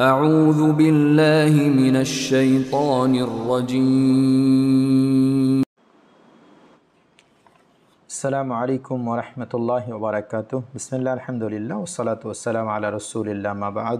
أعوذ بالله من الشيطان الرجيم. السلام عليكم ورحمة الله وبركاته. بسم الله الحمد لله والصلاة والسلام على رسول الله ما بعد.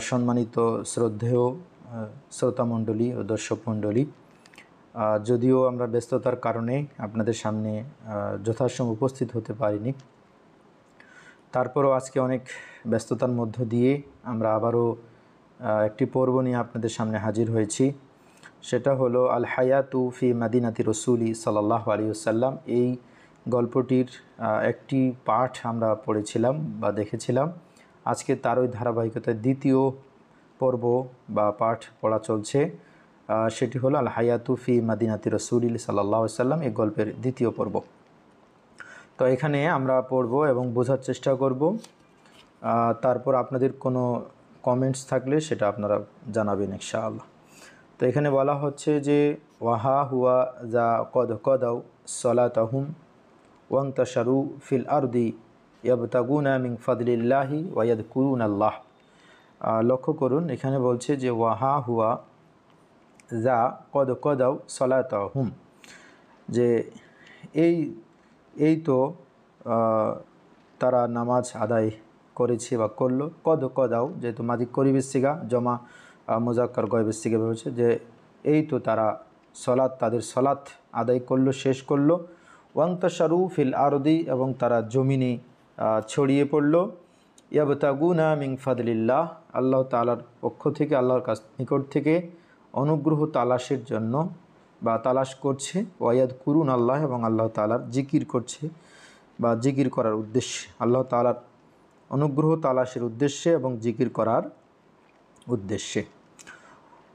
সম্মানিত শ্রদ্ধেয় শ্রোতামণ্ডলী ও দর্শক মণ্ডলী, যদিও আমরা ব্যস্ততার কারণে আপনাদের সামনে যথাসময় উপস্থিত হতে পারিনি, তারপরও আজকে অনেক ব্যস্ততার মধ্য দিয়ে আমরা আবারও একটি পর্ব নিয়ে আপনাদের সামনে হাজির হয়েছি। সেটা হলো আল হায়াতু ফি মাদিনাতি রসুলি সাল্লাল্লাহু আলাইহি ওয়াসাল্লাম। এই গল্পটির একটি পাঠ আমরা পড়েছিলাম বা দেখেছিলাম। আজকে তারই ধারাবাহিকতায় দ্বিতীয় পর্ব বা পাঠ পড়া চলছে। সেটি হলো আল হায়াতু ফি মাদিনাতি রসুলি সাল্লাল্লাহু আলাইহি ওয়াসাল্লাম, এই গল্পের দ্বিতীয় পর্ব। তো এখানে আমরা পড়ব এবং বোঝার চেষ্টা করব। তারপর আপনাদের কোনো কমেন্টস থাকলে সেটা আপনারা জানাবেন ইনশাআল্লাহ। তো এখানে বলা হচ্ছে যে ওয়াহা হুয়া যা কদ কদাউ সলাতাহুম ওয়ান্তাশারু ফিল আরদি ইয়াবতাগুনা মিন ফাদলিল্লাহি ওয়া ইয়াযকুরুনাল্লাহ। লক্ষ্য করুন, এখানে বলছে যে ওয়াহা হুয়া যা কদ কদাউ সলাতাহুম, যে এই তো তারা নামাজ আদায় করেছে বা করলো। কদ কদাও যেহেতু মাদি করিবের সিগা, জমা মুজাক্কার গয়বের সিগা হয়েছে, যে এই তো তারা সলাত, তাদের সলাত আদায় করলো, শেষ করলো। ওয়ান্তাশারু ফিল আরদি, এবং তারা জমিনে ছড়িয়ে পড়লো। ইয়াবতাগুনা মিন ফাদলিল্লাহ, আল্লাহ তাআলার পক্ষ থেকে, আল্লাহর নিকট থেকে অনুগ্রহ তালাশের জন্য বা তালাশ করছে। ওয়ায়াদকুরুন আল্লাহ, এবং আল্লাহ তাআলার জিকির করছে বা জিকির করার উদ্দেশ্যে, আল্লাহ তাআলার অনুগ্রহ তালাশের উদ্দেশ্যে এবং জিকির করার উদ্দেশ্যে।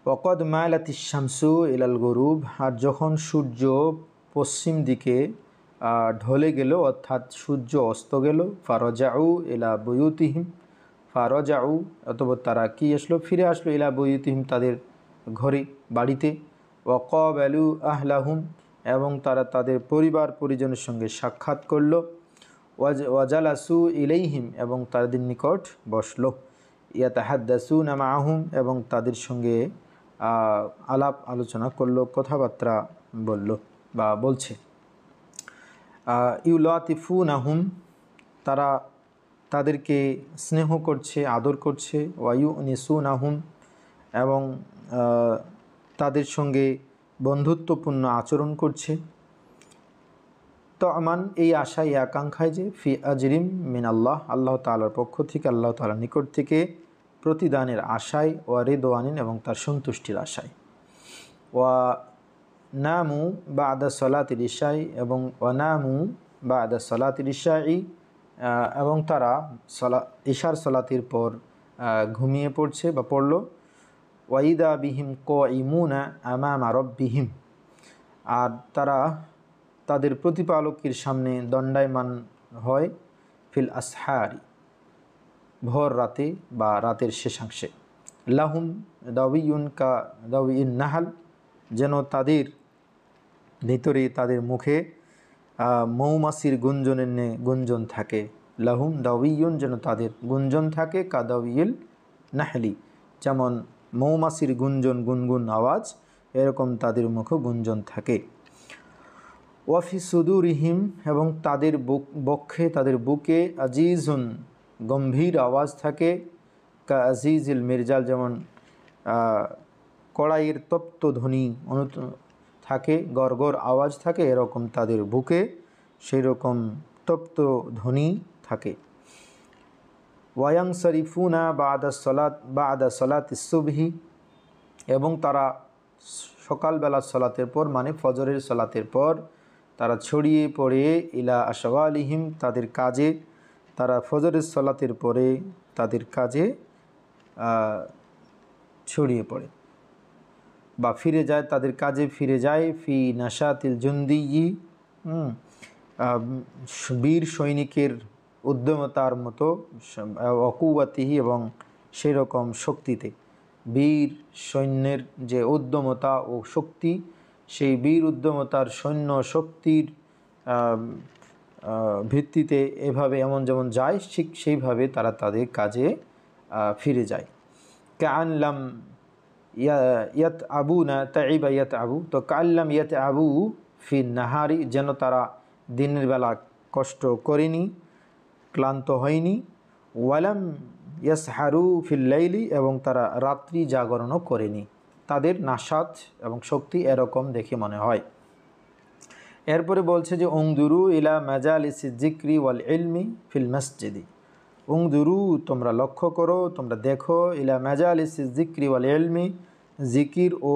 ওয়াকাদ মাইলাতিশ শামসু ইলাল গুরুব, আর যখন সূর্য পশ্চিম দিকে ঢলে গেল, অর্থাৎ সূর্য অস্ত গেল। ফারজাউ ইলা বুয়ুতিহিম, ফারজাউ অথবা তারা কি আসলো, ফিরে আসলো, ইলা বুয়ুতিহিম তাদের ঘরে বাড়িতে। ওয়াকাবালু আহলাহুম, এবং তারা তাদের পরিবার পরিজনের সঙ্গে সাক্ষাৎ করলো। ওয়াজালাসু ইলাইহিম, এবং তাদের নিকট বসলো। ইয়াতাহাদ্দাসুনা মাআহুম, এবং তাদের সঙ্গে আলাপ আলোচনা করলো, কথাবার্তা বলল বা বলছে। ইউলাতিফুনাহুম, তারা তাদেরকে স্নেহ করছে, আদর করছে। ওয়ায়ুনিসুনাহুম, এবং তাদের সঙ্গে বন্ধুত্বপূর্ণ আচরণ করছে। তো আমান, এই আশা, এই আকাঙ্ক্ষায় যে ফি আজরিম মিন আল্লাহ, আল্লাহ তাআলার পক্ষ থেকে, আল্লাহ তাআলার নিকট থেকে প্রতিদানের আশায়। ওয়া রিদওয়ানিন, এবং তার সন্তুষ্টির আশায়। ওয়া নামু বাদা সলাতিল ইশাই, এবং ওয়া নামু বাদা সলাতিল ইশাই, এবং তারা ইশার সলাতির পর ঘুমিয়ে পড়ছে বা পড়ল। ওয়াইদা বিহিম কাইমুনা আমামা রাব্বিহিম, আর তারা তাদের প্রতিপালকের সামনে দণ্ডায়মান হয়। ফিল আসহারি, ভোর রাতে বা রাতের শেষাংশে। লাহুম দাউইয়ুন কা দাউইন নাহাল, যেন তাদের ভিতরে, তাদের মুখে মৌমাছির গুঞ্জনের গুঞ্জন থাকে। লাহুম দাউইয়ুন, যেন তাদের গুঞ্জন থাকে। কা দাউইল নাহলি, যেমন মৌমাছির গুঞ্জন, গুনগুন আওয়াজ, এরকম তাদের মুখে গুঞ্জন থাকে। ওয়াফি সুদুরিহিম, এবং তাদের বক্ষে, তাদের বুকে আজিজুন, গম্ভীর আওয়াজ থাকে। কা আজিজিল মির্জাল, যেমন কড়াইয়ের তপ্ত ধ্বনি থাকে, গড়গড় আওয়াজ থাকে, এরকম তাদের বুকে সেই রকম তপ্ত ধ্বনি থাকে। ওয়ায়াং শরিফুনা বাদা সলাতিস সুবহি, এবং তারা সকালবেলা সলাতের পর, মানে ফজরের সলাতের পর তারা ছড়িয়ে পড়ে। ইলা আশওয়ালিহিম, তাদের কাজে, তারা ফজরের সলাতের পরে তাদের কাজে ছড়িয়ে পড়ে বা ফিরে যায়, তাদের কাজে ফিরে যায়। ফি নাশাতিল জুন্দিয়ি, বীর সৈনিকের উদ্যমতার মতো। অকুওয়াতিহি, এবং সেই রকম শক্তিতে, বীর সৈন্যের যে উদ্যমতা ও শক্তি, সেই বীর উদ্যমতার সৈন্য শক্তির ভিত্তিতে এভাবে এমন যেমন যায়, ঠিক সেইভাবে তারা তাদের কাজে ফিরে যায়। কাআল্লাম ইয়াত আবু না তাইবা ইয়াত আবু, তো কাআল্লাম ইয়াত আবু ফি নাহারি, যেন তারা দিনের বেলা কষ্ট করেনি, ক্লান্ত হয়নি। ওয়ালাম ইয়াসহারু ফিল লাইলি, এবং তারা রাত্রি জাগরণও করেনি। তাদের নাশাত এবং শক্তি এরকম দেখে মনে হয়। এরপরে বলছে যে উংদুরু ইলা মাজালিসি যিকরি ওয়াল ইলমি ফিল মসজিদি। উংদুরু, তোমরা লক্ষ্য করো, তোমরা দেখো, ইলা মাজালিসি যিকরি ওয়াল ইলমি, জিকির ও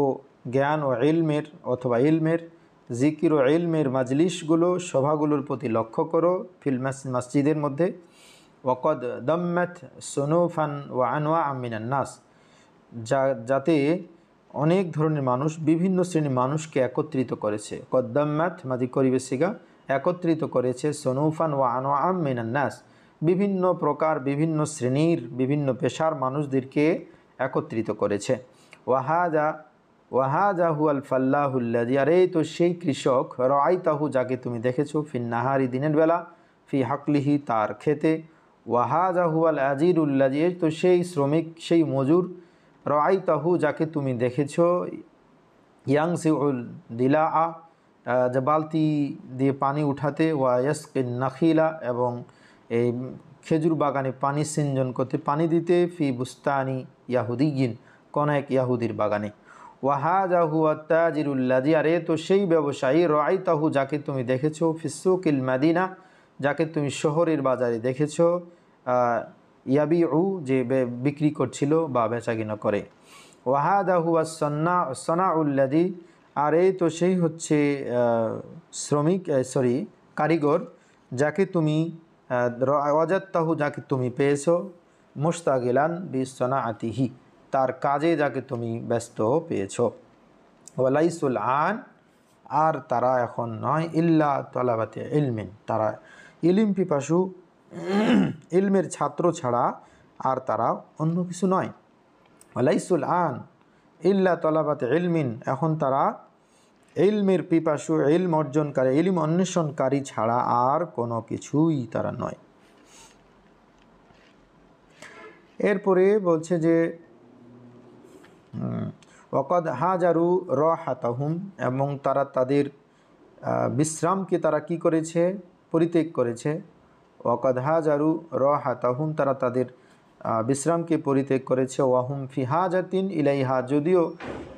জ্ঞান ও ইলমের অথবা ইলমের, জিকির ও ইলমের মাজলিসগুলো, সভাগুলোর প্রতি লক্ষ্য করো, ফিল মসজিদের মধ্যে। ওয়াকদ দাম্মাত সুনুফান ওয়া আনওয়া মিনান নাস, যাতে অনেক ধরনের মানুষ, বিভিন্ন শ্রেণীর মানুষকে একত্রিত করেছে। কদ্দাম্মাত মাদি করিবে সিগা, একত্রিত করেছে। সনুফান ওয়া আনওয়া মিনান নাস, বিভিন্ন প্রকার, বিভিন্ন শ্রেণীর, বিভিন্ন পেশার মানুষদেরকে একত্রিত করেছে। ওয়াহাজা হুয়াল ফাল্লাহুল্লাযী, আর এই তো সেই কৃষক, রাআইতাহু, যাকে তুমি দেখেছো, ফিন নাহারি, দিনের বেলা, ফি হাকলিহি, তার খেতে। ওয়াহাজা হুয়াল আজিরুল্লাযী, তো সেই শ্রমিক, সেই মজুর, রাআইতাহু, যাকে তুমি দেখেছো, ইয়াংসিউল দিলাআ, যে বালতি দিয়ে পানি উঠাতে, ওয়া ইয়াসকিন নাখিলা, এবং এই খেজুর বাগানে পানি সিঞ্চন করতে, পানি দিতে, ফি বুস্তানি ইয়াহুদিয়িন, কোন এক ইয়াহুদির বাগানে। ওয়াহাজা হুয়া তাজিরুল্লাযী, আর তো সেই ব্যবসায়ী, রাআইতাহু, যাকে তুমি দেখেছো, ফিসুকিল মাদিনা, যাকে তুমি শহরের বাজারে দেখেছো, ইয়াবিউ, যে বিক্রি করছিল বা বেচাকিনা করে। ওয়াহাদা হুয়া সনাউল্লাযী, আর এই তো সেই হচ্ছে শ্রমিক, কারিগর, যাকে তুমি ওয়াজাদতাহু, যাকে তুমি পেয়েছো, মুশতাগিলান বিসনাআতিহি, তার কাজে যাকে তুমি ব্যস্ত পেয়েছো। ওয়ালাইসুল আন, আর তারা এখন নয়, ইল্লা তলাবাতে ইলমিন, তারা ইলম পিপাসু, ইলমের ছাত্র ছাড়া আর তারা অন্য কিছু নয়। ওয়ালাইসুল আন ইল্লা তলাবাতে ইলমিন, এখন তারা ইলমের পিপাসু, ইলম অর্জনকারী, ইলম অন্বেষণকারী ছাড়া আর কোনো কিছুই তারা নয়। এরপরে বলছে যে ওয়াকাদ হাজারু রাহাতাহুম, এবং তারা তাদের বিশ্রামকে তারা কি করেছে, পরিত্যাগ করেছে। ওয়াকাদ হাজারু রাহাতাহুম, তারা তাদের বিশ্রামকে পরিত্যাগ করেছে। ওয়াহুম ফি হাজাতিন ইলাইহা, যদিও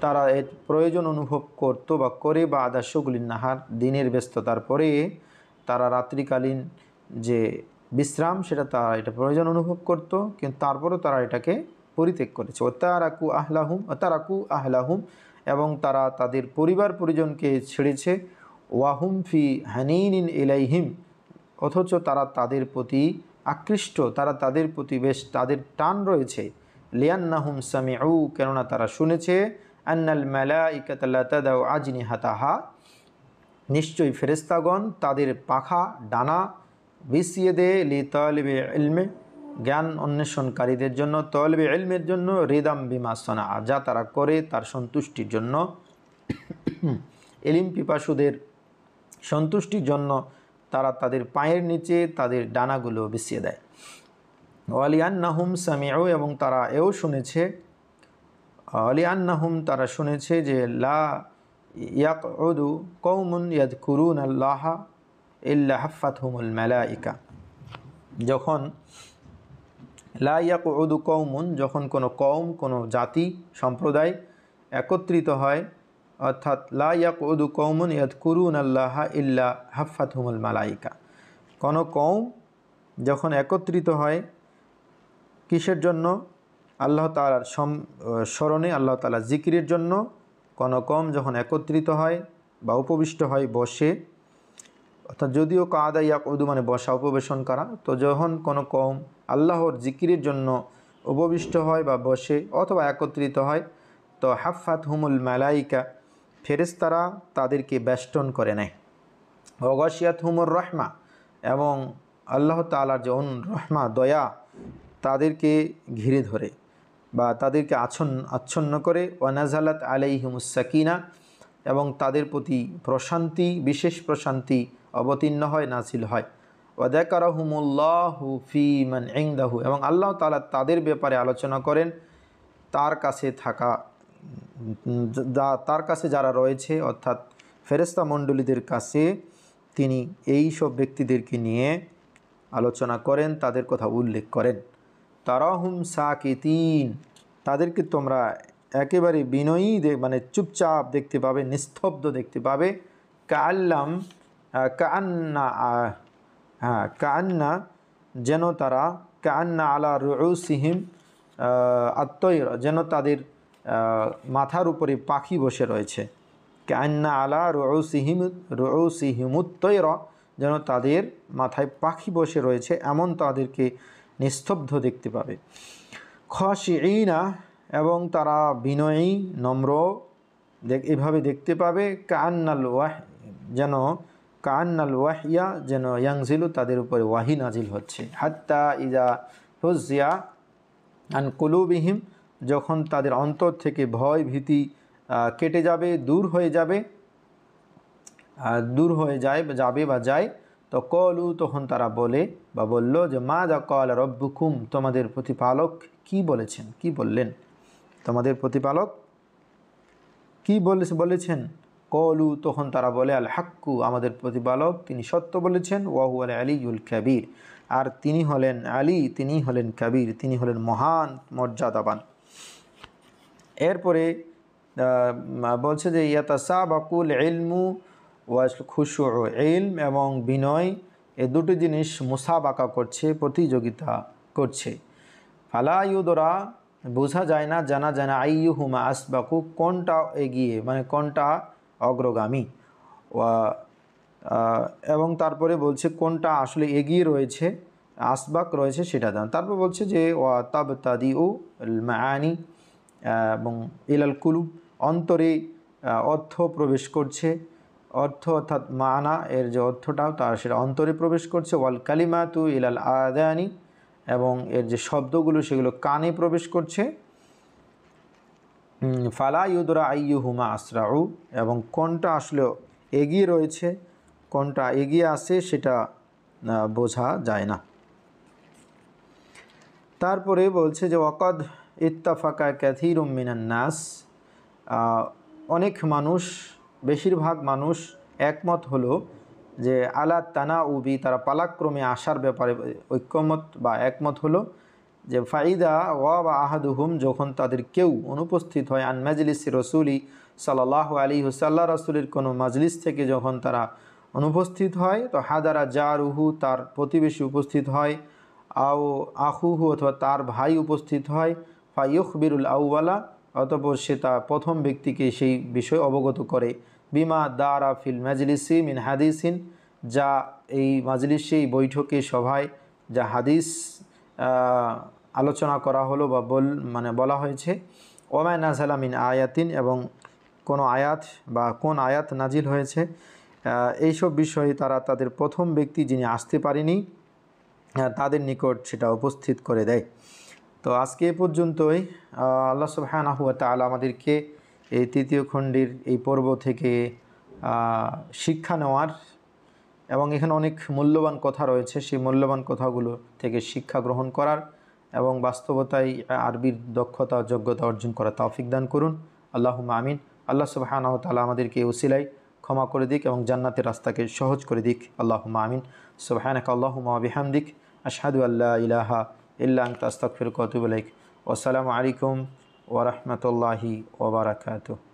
তারা এর প্রয়োজন অনুভব করতো বা করে, বা আদাশগুলিন নাহার, দিনের ব্যস্ততার পরে তারা রাত্রিকালীন যে বিশ্রাম, সেটা তারা এটা প্রয়োজন অনুভব করত, কিন্তু তারপরেও তারা এটাকে পরিত্যাগ করেছে। তারাকু আহলাহুম, এবং তারা তাদের পরিবার পরিজনকে ছেড়েছে। ওয়াহুম ফি হানিনিন ইলাইহিম, অথচ তারা তাদের প্রতি আকৃষ্ট, তারা তাদের প্রতি বেশ তাদের টান রয়েছে। লিয়ান্নাহুম সামিউ, কেননা তারা শুনেছে, আন্নাল মালাইকাতা লা তাদাউ আজনিহাতাহা, নিশ্চয়ই ফেরেশতাগণ তাদের পাখা, ডানা বিছিয়ে দেয়, লি তালিবে ইলমে, জ্ঞান অন্বেষণকারীদের জন্য, তালিবে ইলমের জন্য, রিদাম বিমা সনা, যা তারা করে তার সন্তুষ্টির জন্য, ইলম পিপাসুদের সন্তুষ্টির জন্য তারা তাদের পায়ের নিচে তাদের ডানাগুলো বিছিয়ে দেয়। ওয়ালিয়ান্নাহুম সামিউ, এবং তারা এও শুনেছে, ওয়ালিয়ান্নাহুম, তারা শুনেছে যে লা ইয়াকউদু কওমুন ইয়াযকুরুনাল্লাহা ইল্লা হাফাতহুমুল মালাইকা, যখন লা ইয়াকউদু কওমুন, যখন কোনো কওম, কোনো জাতি, সম্প্রদায় একত্রিত হয়, অর্থাৎ লা ইয়াকউদু কওমুন ইয়াযকুরুনাল্লাহা ইল্লা হাফাতহুমুল মালাইকা, কোনো কওম যখন একত্রিত হয়, কিসের জন্য? আল্লাহ তাআলার স্মরণে, আল্লাহ তাআলার জিকিরের জন্য। কোনো কওম যখন একত্রিত হয় বা উপবিষ্ট হয় বসে, অর্থাৎ যদিও কাদা ইয়াকউদু মানে বসা, উপবেশন করা, তো যখন কোনো কওম আল্লাহর জিকিরের জন্য উপবিষ্ট হয় বা বসে অথবা একত্রিত হয়, তো হাফাতহুমুল মালাইকা, ফেরেশতারা তাদেরকে বেষ্টন করে নেয়। ওয়াগাশিয়াতহুমুর রাহমা, এবং আল্লাহ তাআলার যে রহমা, দয়া, তাদেরকে ঘিরে ধরে বা তাদেরকে আচ্ছন্ন করে। ওয়ানাজালাত আলাইহিমুস সাকিনা, এবং তাদের প্রতি প্রশান্তি, বিশেষ প্রশান্তি অবতীর্ণ হয়, নাজিল হয়। ওয়াযাকারাহুমুল্লাহু ফি মান ইনদাহু, এবং আল্লাহ তাআলা তাদের ব্যাপারে আলোচনা করেন তার কাছে থাকা তার কাছে যারা রয়েছে অর্থাৎ ফেরেশতা মণ্ডলীদের কাছে তিনি এই সব ব্যক্তিদেরকে নিয়ে আলোচনা করেন, তাদের কথা উল্লেখ করেন। তারাহুম সাকিতিন, তাদেরকে তোমরা একেবারে বিনয়ী মানে চুপচাপ দেখতে পাবে, নিস্তব্ধ দেখতে পাবে। কাআল্লাম কাআন্না কাআন্না, যেন তারা কাআন্না আলা রুউসিহিম আত-তয়র, যেন তাদের মাথার উপরে পাখি বসে রয়েছে। কাআন্না আলা রুউসিহিমুত-তয়র, যেন তাদের মাথায় পাখি বসে রয়েছে, এমন তাদেরকে নিস্তব্ধ দেখতে পাবে। খাশিঈনা, এবং তারা বিনয়ী নম্র এভাবে দেখতে পাবে। কাআন্নাল ওয়াহ, যেন কাআন্নাল ওয়াহিয়া, যেন ইয়ানজিলু, তাদের উপরে ওয়াহি নাজিল হচ্ছে। হাত্তা ইজা হুজিয়া আন কুলুবিহিম, যখন তাদের অন্তর থেকে ভয় ভীতি কেটে যাবে, দূর হয়ে যায় বা যায়, তো কলু, তখন তারা বলে বা বলল যে মাযা ক্বালা রাব্বুকুম, তোমাদের প্রতিপালক কি বলেছেন, কি বললেন, তোমাদের প্রতিপালক কি বলেছেন। কলু, তখন তারা বলে আল হাক্কু, আমাদের প্রতিপালক তিনি সত্য বলেছেন। ওয়া হুয়াল আলিয়ুল কাবীর, আর তিনি হলেন আলী, তিনি হলেন কাবীর, তিনি হলেন মহান মর্যাদাবান। এরপরে বলছে যে ইয়াতাসাবাকুল ইলমু ওয়াল খুশু, ইলম এবং বিনয়, এই দুটি জিনিস মুসাবাকা করছে, প্রতিযোগিতা করছে। ফালা ইউদরা, বোঝা যায় না, জানা যায় না, আইয়ুহুমা আসবাকু, কোনটা এগিয়ে, মানে কোনটা অগ্রগামী। এবং তারপরে বলছে কোনটা আসলে এগিয়ে রয়েছে, আসবাক রয়েছে, সেটা জানা। তারপর বলছে যে ওয়া তাবতাদিউ আল মাআনি, এবং ইলাল কুলুব, অন্তরে অর্থ প্রবেশ করছে, অর্থ অর্থাৎ মানা এর যে অর্থটাও তার সেটা অন্তরে প্রবেশ করছে। ওয়াল কালিমাতু ইলাল আদানি, এবং এর যে শব্দগুলো সেগুলো কানে প্রবেশ করছে। ফালা ইউদরা আইয়ুহুমা আসরাউ, এবং কোনটা আসলে এগিয়ে রয়েছে, কোনটা এগিয়ে আসে, সেটা বোঝা যায় না। তারপরে বলছে যে ওয়াকাদ ইত্তাফাকা কাসীরুম মিনান নাস, অনেক মানুষ, বেশিরভাগ মানুষ একমত হলো যে আলা তানাউবি, তারা পালাক্রমে আসার ব্যাপারে ঐক্যমত বা একমত হলো যে ফাইদা ওয়াবা আহাদুহুম, যখন তাদের কেউ অনুপস্থিত হয়, আন মাজলিস রসুলি সাল্লাল্লাহু আলাইহি ওয়াসাল্লাম, রাসূলের কোনো মাজলিস থেকে যখন তারা অনুপস্থিত হয়, তো হাদারা জারুহু, তার প্রতিবেশী উপস্থিত হয়, আও আখুহু, অথবা তার ভাই উপস্থিত হয়, ফায়ুখবিরুল আউওয়ালা, অতঃপর সে তা প্রথম ব্যক্তিকে সেই বিষয় অবগত করে, বিমা দারা ফিল মাজলিসি মিন হাদিসিন, যা এই মাজলিসে, এই বৈঠকে, সভায় যা হাদিস আলোচনা করা হলো বা বলা হয়েছে। ওমা নাযালা মিন আয়াতিন, এবং কোন আয়াত বা কোন আয়াত নাজিল হয়েছে, এইসব বিষয়ে তারা তাদের প্রথম ব্যক্তি যিনি আসতে পারেনি তাদের নিকট সেটা উপস্থিত করে দেয়। তো আজকে এ পর্যন্তই। আল্লাহ সুবহানাহু ওয়া তাআলা আমাদেরকে এই তৃতীয় খণ্ডের এই পর্ব থেকে শিক্ষা নেওয়ার, এবং এখানে অনেক মূল্যবান কথা রয়েছে, সেই মূল্যবান কথাগুলো থেকে শিক্ষা গ্রহণ করার এবং বাস্তবতায় আরবির দক্ষতা যোগ্যতা অর্জন করার তৌফিক দান করুন। আল্লাহুম্মা আমিন। আল্লাহ সুবহানাহু ওয়া তাআলা আমাদেরকে উসিলায় ক্ষমা করে দিক এবং জান্নাতের রাস্তাকে সহজ করে দিক। আল্লাহুম্মা আমিন। সুবহানাকা আল্লাহুম্মা ওয়া বিহামদিক, আশহাদু আল্লা ইলাহা ইল্লা আনতা আস্তাগফিরুকা ওয়া আতুবু ইলাইক। ওয়া আসসালামু আলাইকুম ওয়া রাহমাতুল্লাহি ওয়া বারাকাতুহু।